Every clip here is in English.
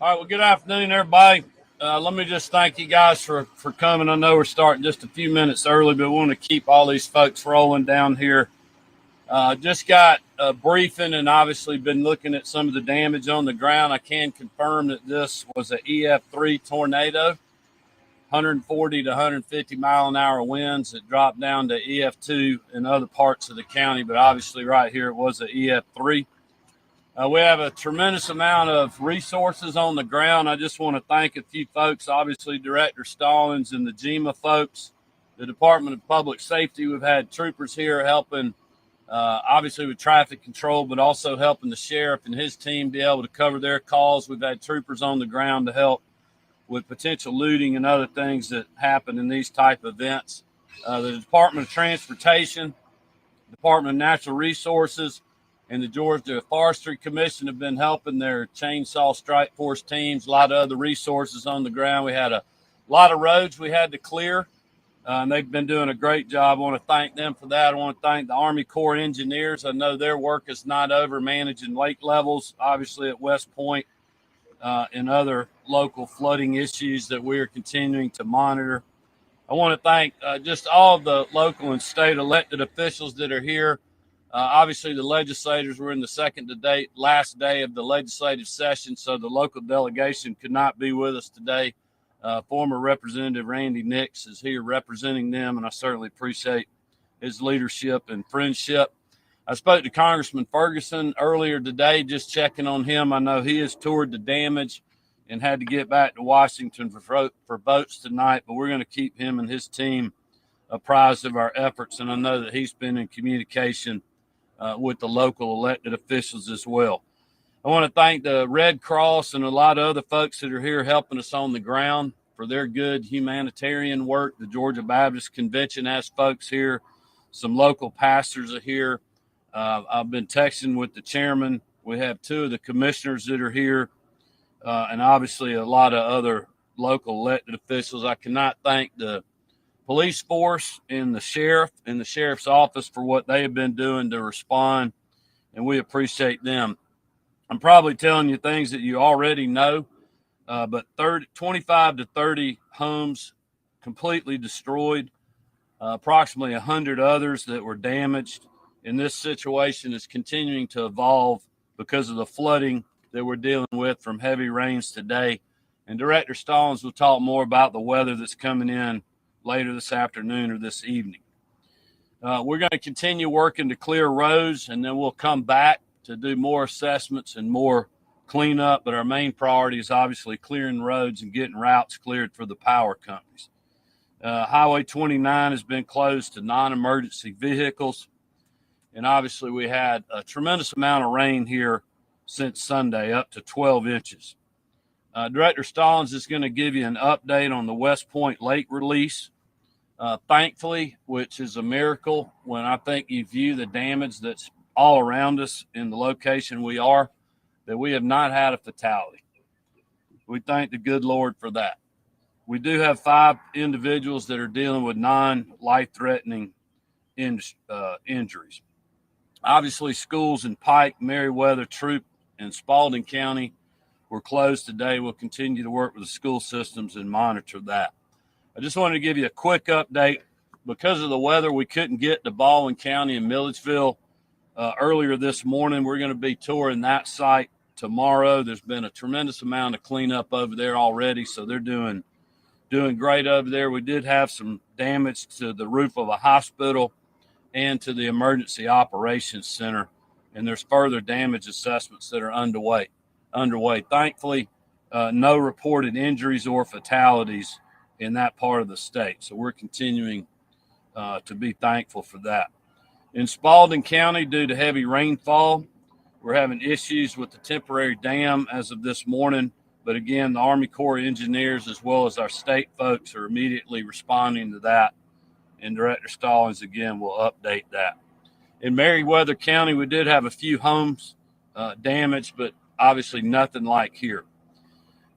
All right, well, good afternoon, everybody. Let me just thank you guys for coming. I know we're starting just a few minutes early, but we want to keep all these folks rolling down here. Just got a briefing and obviously been looking at some of the damage on the ground. I can confirm that this was an EF3 tornado, 140 to 150 mile an hour winds. It dropped down to EF2 in other parts of the county, but obviously right here it was an EF3. We have a tremendous amount of resources on the ground. I just want to thank a few folks, obviously Director Stallings and the GEMA folks, the Department of Public Safety. We've had troopers here helping, obviously with traffic control, but also helping the sheriff and his team be able to cover their calls. We've had troopers on the ground to help with potential looting and other things that happen in these type of events. The Department of Transportation, Department of Natural Resources, and the Georgia Forestry Commission have been helping their chainsaw strike force teams, a lot of other resources on the ground. We had a lot of roads we had to clear, and they've been doing a great job. I want to thank them for that. I want to thank the Army Corps engineers. I know their work is not over managing lake levels, obviously at West Point, and other local flooding issues that we are continuing to monitor. I want to thank just all the local and state elected officials that are here. Obviously, the legislators were in the last day of the legislative session, so the local delegation could not be with us today. Former Representative Randy Nix is here representing them, and I certainly appreciate his leadership and friendship. I spoke to Congressman Ferguson earlier today, just checking on him. I know he has toured the damage and had to get back to Washington for votes tonight, but we're going to keep him and his team apprised of our efforts, and I know that he's been in communication with the local elected officials as well. I want to thank the Red Cross and a lot of other folks that are here helping us on the ground for their good humanitarian work. The Georgia Baptist Convention has folks here. Some local pastors are here. I've been texting with the chairman. We have two of the commissioners that are here, and obviously a lot of other local elected officials. I cannot thank the police force and the sheriff and the sheriff's office for what they have been doing to respond, and we appreciate them. I'm probably telling you things that you already know, but 25 to 30 homes completely destroyed, approximately 100 others that were damaged, and this situation is continuing to evolve because of the flooding that we're dealing with from heavy rains today. And Director Stallings will talk more about the weather that's coming in later this afternoon or this evening. We're going to continue working to clear roads, and then we'll come back to do more assessments and more cleanup. But our main priority is obviously clearing roads and getting routes cleared for the power companies. Highway 29 has been closed to non-emergency vehicles. And obviously we had a tremendous amount of rain here since Sunday, up to 12 inches. Director Stallings is going to give you an update on the West Point Lake release. Thankfully, which is a miracle when I think you view the damage that's all around us in the location we are, that we have not had a fatality. We thank the good Lord for that. We do have 5 individuals that are dealing with non-life-threatening injuries. Obviously, schools in Pike, Meriwether, Troup, and Spalding County were closed today. We'll continue to work with the school systems and monitor that. I just wanted to give you a quick update. Because of the weather, we couldn't get to Baldwin County and Milledgeville earlier this morning. We're going to be touring that site tomorrow. There's been a tremendous amount of cleanup over there already, so they're doing great over there. We did have some damage to the roof of a hospital and to the Emergency Operations Center, and there's further damage assessments that are underway. Thankfully, no reported injuries or fatalities in that part of the state, so we're continuing to be thankful for that. In Spalding County, due to heavy rainfall, we're having issues with the temporary dam as of this morning. But again, the Army Corps engineers as well as our state folks are immediately responding to that. And Director Stallings, again, will update that. In Meriwether County, we did have a few homes damaged, but obviously nothing like here.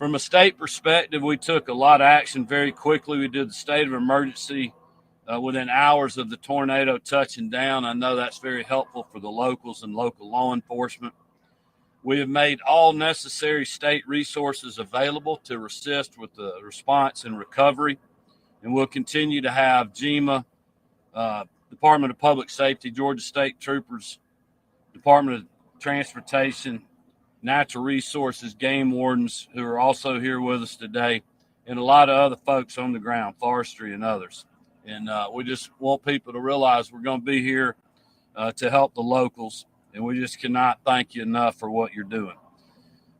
From a state perspective, we took a lot of action very quickly. We did the state of emergency within hours of the tornado touching down. I know that's very helpful for the locals and local law enforcement. We have made all necessary state resources available to assist with the response and recovery, and we'll continue to have GEMA, Department of Public Safety, Georgia State Troopers, Department of Transportation, Natural Resources, game wardens who are also here with us today, and a lot of other folks on the ground, forestry and others. And we just want people to realize we're going to be here to help the locals, and we just cannot thank you enough for what you're doing.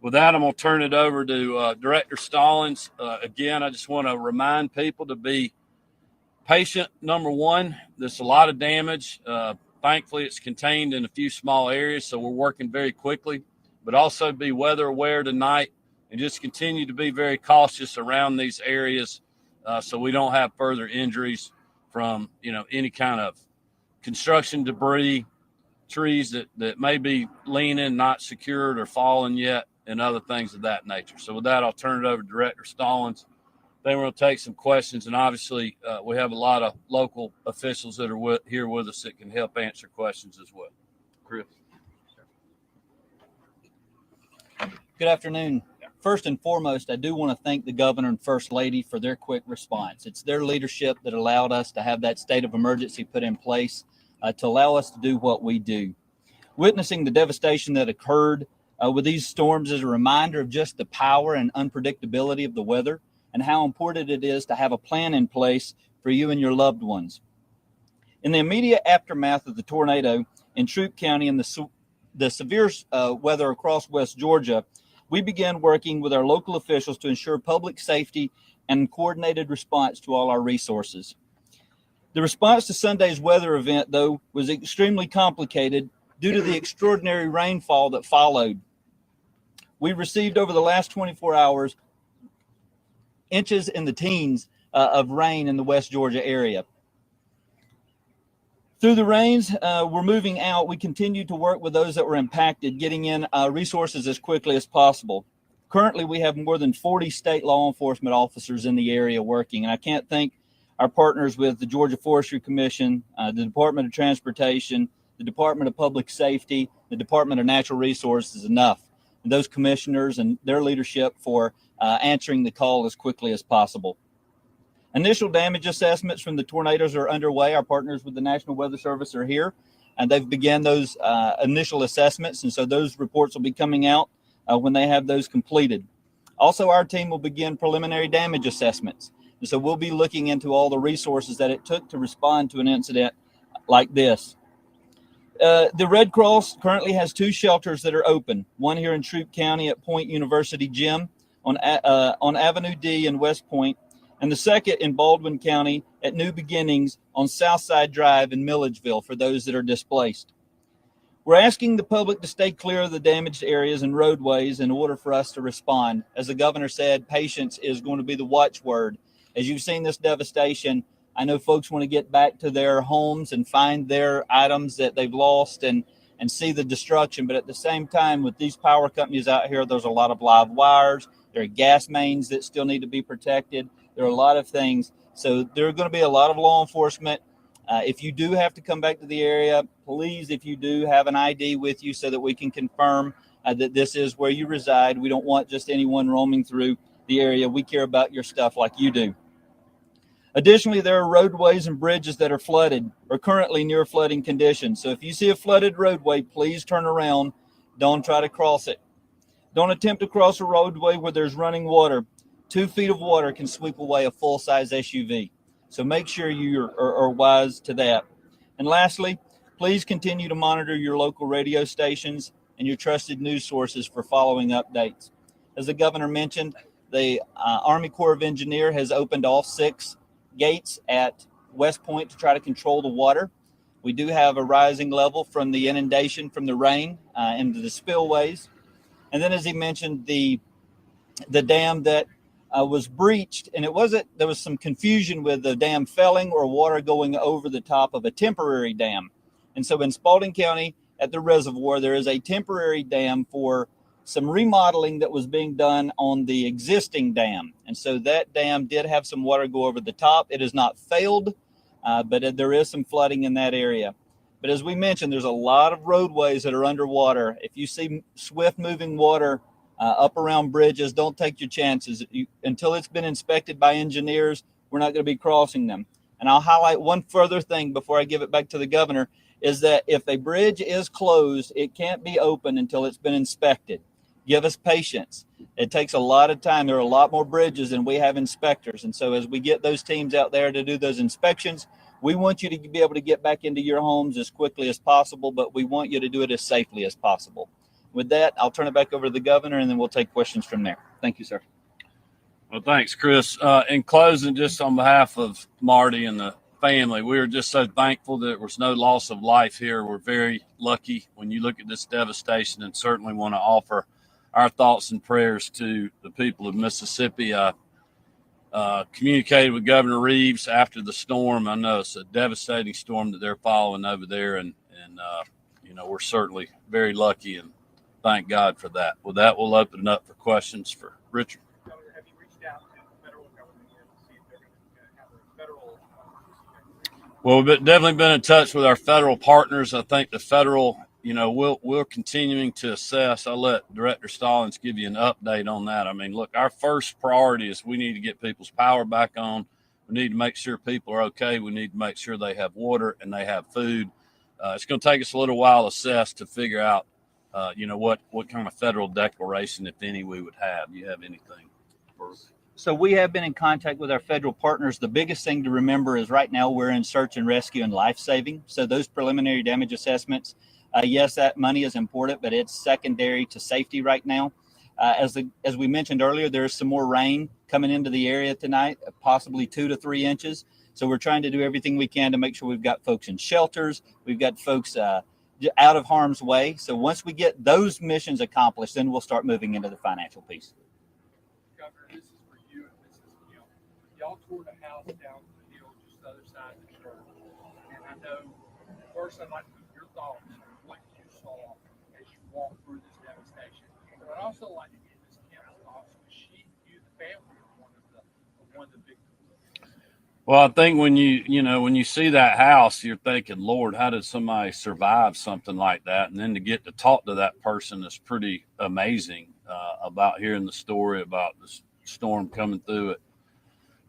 With that, I'm going to turn it over to Director Stallings. Again, I just want to remind people to be patient. Number one, there's a lot of damage. Thankfully, it's contained in a few small areas, so we're working very quickly, but also be weather aware tonight and just continue to be very cautious around these areas so we don't have further injuries from, any kind of construction debris, trees that may be leaning, not secured or fallen yet, and other things of that nature. So with that, I'll turn it over to Director Stallings. Then we're going to take some questions, and obviously we have a lot of local officials that are here with us that can help answer questions as well. Chris. Good afternoon. First and foremost, I do want to thank the governor and first lady for their quick response. It's their leadership that allowed us to have that state of emergency put in place to allow us to do what we do. Witnessing the devastation that occurred with these storms is a reminder of just the power and unpredictability of the weather and how important it is to have a plan in place for you and your loved ones. In the immediate aftermath of the tornado in Troup County and the severe weather across West Georgia, we began working with our local officials to ensure public safety and coordinated response to all our resources. The response to Sunday's weather event, though, was extremely complicated due to the extraordinary rainfall that followed. We received over the last 24 hours inches in the teens of rain in the West Georgia area. Through the rains, we're moving out. We continue to work with those that were impacted, getting in resources as quickly as possible. Currently, we have more than 40 state law enforcement officers in the area working, and I can't thank our partners with the Georgia Forestry Commission, the Department of Transportation, the Department of Public Safety, the Department of Natural Resources enough, and those commissioners and their leadership for answering the call as quickly as possible. Initial damage assessments from the tornadoes are underway. Our partners with the National Weather Service are here, and they've begun those initial assessments, and so those reports will be coming out when they have those completed. Also, our team will begin preliminary damage assessments, and so we'll be looking into all the resources that it took to respond to an incident like this. The Red Cross currently has 2 shelters that are open, one here in Troup County at Point University Gym on Avenue D in West Point, and the second in Baldwin County at New Beginnings on Southside Drive in Milledgeville for those that are displaced. We're asking the public to stay clear of the damaged areas and roadways in order for us to respond. As the governor said, patience is going to be the watchword. As you've seen this devastation, I know folks want to get back to their homes and find their items that they've lost and see the destruction. But at the same time, with these power companies out here, there's a lot of live wires. There are gas mains that still need to be protected. There are a lot of things. So there are going to be a lot of law enforcement. If you do have to come back to the area, please, if you do, have an ID with you so that we can confirm that this is where you reside. We don't want just anyone roaming through the area. We care about your stuff like you do. Additionally, there are roadways and bridges that are flooded or currently near flooding conditions. So if you see a flooded roadway, please turn around. Don't try to cross it. Don't attempt to cross a roadway where there's running water. 2 feet of water can sweep away a full-size SUV. So make sure you are wise to that. And lastly, please continue to monitor your local radio stations and your trusted news sources for following updates. As the governor mentioned, the Army Corps of Engineers has opened all 6 gates at West Point to try to control the water. We do have a rising level from the inundation from the rain into the spillways. And then, as he mentioned, the dam that was breached, and there was some confusion with the dam felling or water going over the top of a temporary dam. And so in Spalding County at the reservoir, there is a temporary dam for some remodeling that was being done on the existing dam. And so that dam did have some water go over the top. It has not failed, but there is some flooding in that area. But as we mentioned, there's a lot of roadways that are underwater. If you see swift moving water up around bridges, don't take your chances. Until it's been inspected by engineers, we're not going to be crossing them. And I'll highlight one further thing before I give it back to the governor, is that if a bridge is closed, it can't be open until it's been inspected. Give us patience. It takes a lot of time. There are a lot more bridges than we have inspectors. And so as we get those teams out there to do those inspections, we want you to be able to get back into your homes as quickly as possible, but we want you to do it as safely as possible. With that, I'll turn it back over to the governor, and then we'll take questions from there. Thank you, sir. Well, thanks, Chris. In closing, just on behalf of Marty and the family, we are just so thankful that there was no loss of life here. We're very lucky when you look at this devastation, and certainly want to offer our thoughts and prayers to the people of Mississippi. I communicated with Governor Reeves after the storm. I know it's a devastating storm that they're following over there, and we're certainly very lucky, and thank God for that. With that, we'll open it up for questions for Richard. Have you reached out to the federal government yet to see if they're going to have a federal? Well, we've definitely been in touch with our federal partners. I think the federal, we're continuing to assess. I'll let Director Stallings give you an update on that. I mean, look, our first priority is we need to get people's power back on. We need to make sure people are okay. We need to make sure they have water and they have food. It's going to take us a little while to assess to figure out, what kind of federal declaration, if any, we would have. Do you have anything? So we have been in contact with our federal partners. The biggest thing to remember is right now we're in search and rescue and life saving. So those preliminary damage assessments, yes, that money is important, but it's secondary to safety right now. As we mentioned earlier, there's some more rain coming into the area tonight, possibly 2 to 3 inches. So we're trying to do everything we can to make sure we've got folks in shelters. We've got folks out of harm's way. So once we get those missions accomplished, then we'll start moving into the financial piece. Governor, this is for you and Mrs. Kemp. Y'all tore the house down the hill just the other side of the church. And I know, first I'd like to get your thoughts on what you saw as you walked through this devastation. But I'd also like to get Ms. Kemp's thoughts. You, the family, are one of the victims. Well, I think when you see that house, you're thinking, Lord, how did somebody survive something like that? And then to get to talk to that person is pretty amazing, about hearing the story about the storm coming through at,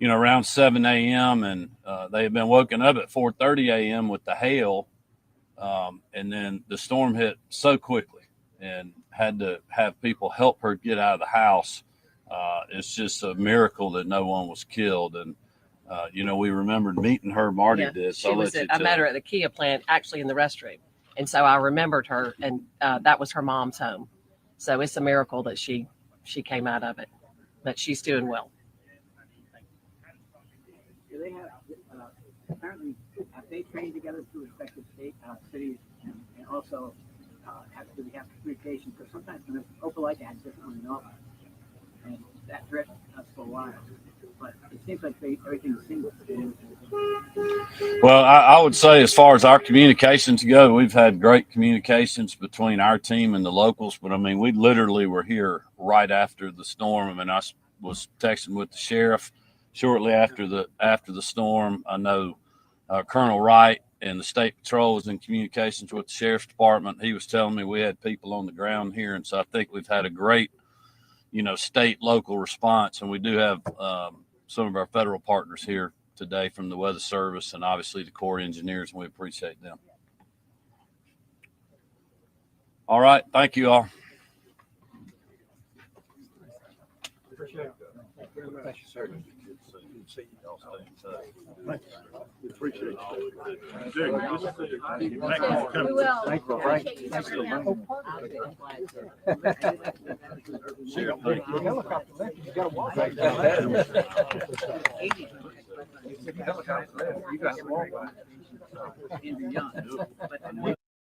around 7 a.m. And they had been woken up at 4:30 a.m. with the hail. And then the storm hit so quickly and had to have people help her get out of the house. It's just a miracle that no one was killed. And we remembered meeting her. Marty did. So I met her at the Kia plant, actually in the restroom. And so I remembered her, and that was her mom's home. So it's a miracle that she came out of it, but she's doing well. Do they have, apparently, have they trained together through respective cities and also do they have communication? Because sometimes when Opelika had different one enough, and that threatened us for a while. But it seems like everything is single. Well, I would say as far as our communications go, we've had great communications between our team and the locals. But, I mean, we literally were here right after the storm. I mean, I was texting with the sheriff shortly after the storm. I know Colonel Wright and the State Patrol was in communications with the Sheriff's Department. He was telling me we had people on the ground here. And so I think we've had a great, state local response. And we do have some of our federal partners here today from the Weather Service and obviously the Corps engineers, and we appreciate them. All right. Thank you all. Appreciate it. Thank you, sir. Appreciate it. We will. Thank you, Frank. Thank you. You got